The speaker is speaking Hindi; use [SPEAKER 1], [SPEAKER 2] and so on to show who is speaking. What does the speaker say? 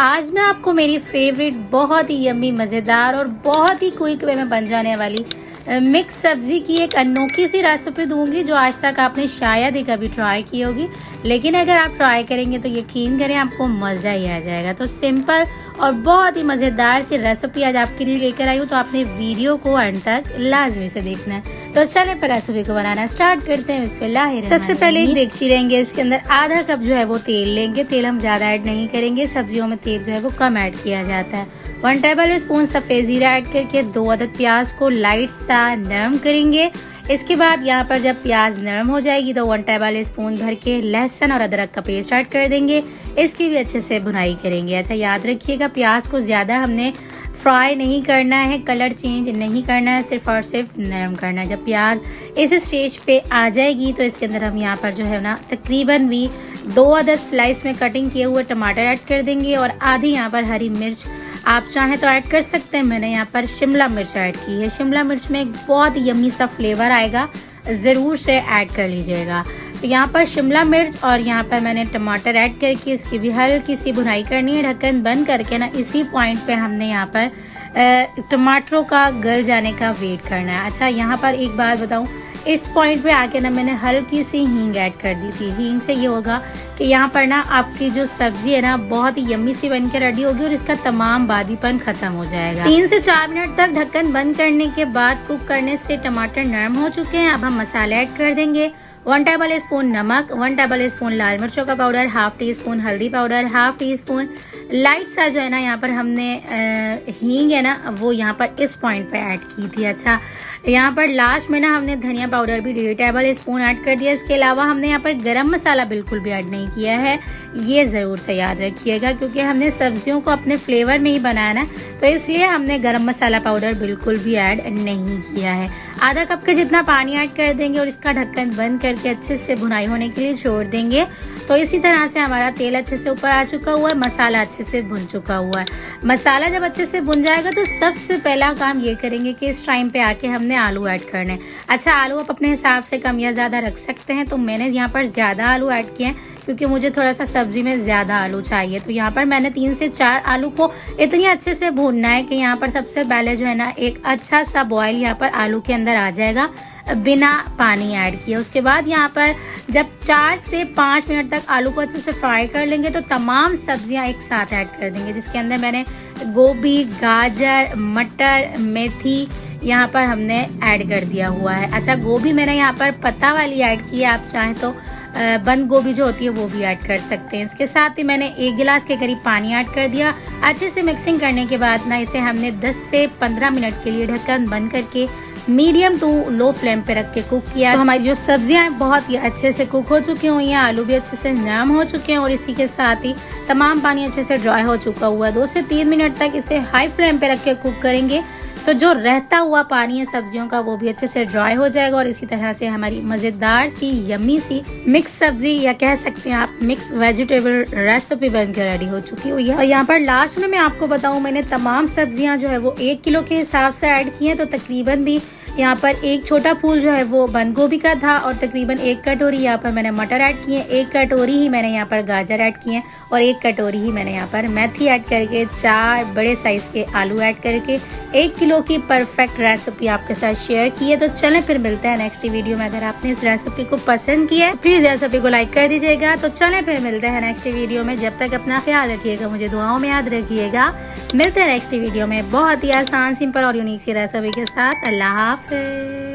[SPEAKER 1] आज मैं आपको मेरी फेवरेट बहुत ही यम्मी मज़ेदार और बहुत ही क्विक वे में बन जाने वाली मिक्स सब्जी की एक अनोखी सी रेसिपी दूंगी जो आज तक आपने शायद ही कभी ट्राई की होगी। लेकिन अगर आप ट्राई करेंगे तो यकीन करें आपको मज़ा ही आ जाएगा। तो सिंपल और बहुत ही मज़ेदार सी रेसिपी आज आपके लिए लेकर आई हूँ, तो आपने वीडियो को अंत तक लाजमी से देखना है। तो चले पर रेसिपी को बनाना स्टार्ट करते हैं। बिस्मिल्लाह। सबसे पहले एक देगची लेंगे, इसके अंदर आधा कप जो है वो तेल लेंगे। तेल हम ज़्यादा ऐड नहीं करेंगे, सब्जियों में तेल जो है वो कम ऐड किया जाता है। 1 टेबल स्पून सफ़ेद ज़ीरा ऐड करके 2 अदद प्याज को लाइट सा नरम करेंगे। इसके बाद यहाँ पर जब प्याज नरम हो जाएगी तो 1 टेबल स्पून भर के लहसुन और अदरक का पेस्ट ऐड कर देंगे। इसकी भी अच्छे से भुनाई करेंगे। अच्छा याद रखिएगा, प्याज को ज़्यादा हमने फ्राई नहीं करना है, कलर चेंज नहीं करना है, सिर्फ और सिर्फ नरम करना है। जब प्याज इस स्टेज पे आ जाएगी तो इसके अंदर हम यहाँ पर जो है ना तकरीबन भी 2 अदद स्लाइस में कटिंग किए हुए टमाटर ऐड कर देंगे और आधी यहाँ पर हरी मिर्च आप चाहें तो ऐड कर सकते हैं। मैंने यहाँ पर शिमला मिर्च ऐड की है। शिमला मिर्च में एक बहुत यम्मी सा फ्लेवर आएगा, ज़रूर से ऐड कर लीजिएगा। तो यहाँ पर शिमला मिर्च और यहाँ पर मैंने टमाटर ऐड करके इसकी भी हल्की सी भुनाई करनी है। ढक्कन बंद करके ना इसी पॉइंट पे हमने यहाँ पर टमाटरों का गल जाने का वेट करना है। अच्छा यहाँ पर एक बात बताऊँ, इस पॉइंट पे आके ना मैंने हल्की सी हींग ऐड कर दी थी। हींग से ये होगा कि यहाँ पर ना आपकी जो सब्जी है ना बहुत ही यम्मी सी बन के रेडी होगी और इसका तमाम बादीपन खत्म हो जाएगा। 3 से 4 मिनट तक ढक्कन बंद करने के बाद कुक करने से टमाटर नरम हो चुके हैं। अब हम मसाले ऐड कर देंगे। 1 टेबल स्पून नमक, 1 टेबल स्पून लाल मिर्चों का पाउडर, हाफ टी स्पून हल्दी powder, half tea spoon light सा जो है ना यहाँ पर हमने हींग है ना वो यहाँ पर इस पॉइंट पे ऐड की थी। अच्छा यहाँ पर लास्ट में ना हमने धनिया पाउडर भी 1.5 टेबल स्पून ऐड कर दिया। इसके अलावा हमने यहाँ पर गरम मसाला बिल्कुल भी ऐड नहीं किया है, ये ज़रूर से याद रखिएगा क्योंकि हमने सब्जियों को अपने फ्लेवर में ही बनाया ना, तो इसलिए हमने गरम मसाला पाउडर बिल्कुल भी ऐड नहीं किया है। आधा कप के जितना पानी ऐड कर देंगे और इसका ढक्कन बंद करके अच्छे से भुनाई होने के लिए छोड़ देंगे। तो इसी तरह से हमारा तेल अच्छे से ऊपर आ चुका हुआ है, मसाला अच्छे से भुन चुका हुआ है। मसाला जब अच्छे से भुन जाएगा तो सबसे पहला काम ये करेंगे कि इस टाइम पे आके हमने आलू ऐड करने हैं। अच्छा आलू आप अपने हिसाब से कम या ज़्यादा रख सकते हैं, तो मैंने यहाँ पर ज़्यादा आलू ऐड किए हैं क्योंकि मुझे थोड़ा सा सब्जी में ज़्यादा आलू चाहिए। तो यहाँ पर मैंने 3 से 4 आलू को इतनी अच्छे से भूनना है कि यहाँ पर सबसे पहले जो है ना एक अच्छा सा बॉयल यहाँ पर आलू के अंदर आ जाएगा बिना पानी ऐड किए। उसके बाद यहाँ पर जब 4 से 5 मिनट तक आलू को अच्छे से फ्राई कर लेंगे तो तमाम सब्जियाँ एक साथ ऐड कर देंगे, जिसके अंदर मैंने गोभी, गाजर, मटर, मेथी यहाँ पर हमने ऐड कर दिया हुआ है। अच्छा गोभी मैंने यहाँ पर पत्ता वाली ऐड की है, आप चाहें तो बंद गोभी जो होती है वो भी ऐड कर सकते हैं। इसके साथ ही मैंने 1 गिलास के करीब पानी ऐड कर दिया। अच्छे से मिक्सिंग करने के बाद ना इसे हमने 10 से 15 मिनट के लिए ढक्कन बंद करके मीडियम टू लो फ्लेम पे रख के कुक किया। तो हमारी जो सब्जियां हैं बहुत ही अच्छे से कुक हो चुकी हुई हैं, आलू भी अच्छे से नरम हो चुके हैं और इसी के साथ ही तमाम पानी अच्छे से ड्राई हो चुका हुआ है। 2 से 3 मिनट तक इसे हाई फ्लेम पे रख के कुक करेंगे तो जो रहता हुआ पानी है सब्जियों का वो भी अच्छे से ड्राई हो जाएगा और इसी तरह से हमारी मज़ेदार सी यम्मी सी मिक्स सब्जी या कह सकते हैं आप मिक्स वेजिटेबल रेसिपी बनकर रेडी हो चुकी हुई है। और यहाँ पर लास्ट में मैं आपको बताऊँ, मैंने तमाम सब्जियाँ जो है वो 1 किलो के हिसाब से ऐड की हैं। तो तकरीबन भी यहाँ पर एक छोटा फूल जो है वो बंद गोभी का था और तकरीबन 1 कटोरी यहाँ पर मैंने मटर ऐड किए, 1 कटोरी ही मैंने यहाँ पर गाजर ऐड किए हैं और 1 कटोरी ही मैंने यहाँ पर मेथी ऐड करके 4 बड़े साइज़ के आलू ऐड करके 1 किलो की परफेक्ट रेसिपी आपके साथ शेयर की है। तो चलें फिर मिलते हैं नेक्स्ट वीडियो में। अगर आपने इस रेसिपी को पसंद किया है प्लीज़ रेसिपी को लाइक कर दीजिएगा। तो चलें फिर मिलते हैं नेक्स्ट वीडियो में। जब तक अपना ख्याल रखिएगा, मुझे दुआओं में याद रखिएगा। मिलते हैं नेक्स्ट वीडियो में बहुत ही आसान, सिंपल और यूनिक सी रेसिपी के साथ। अल्लाह हाफ़िज़।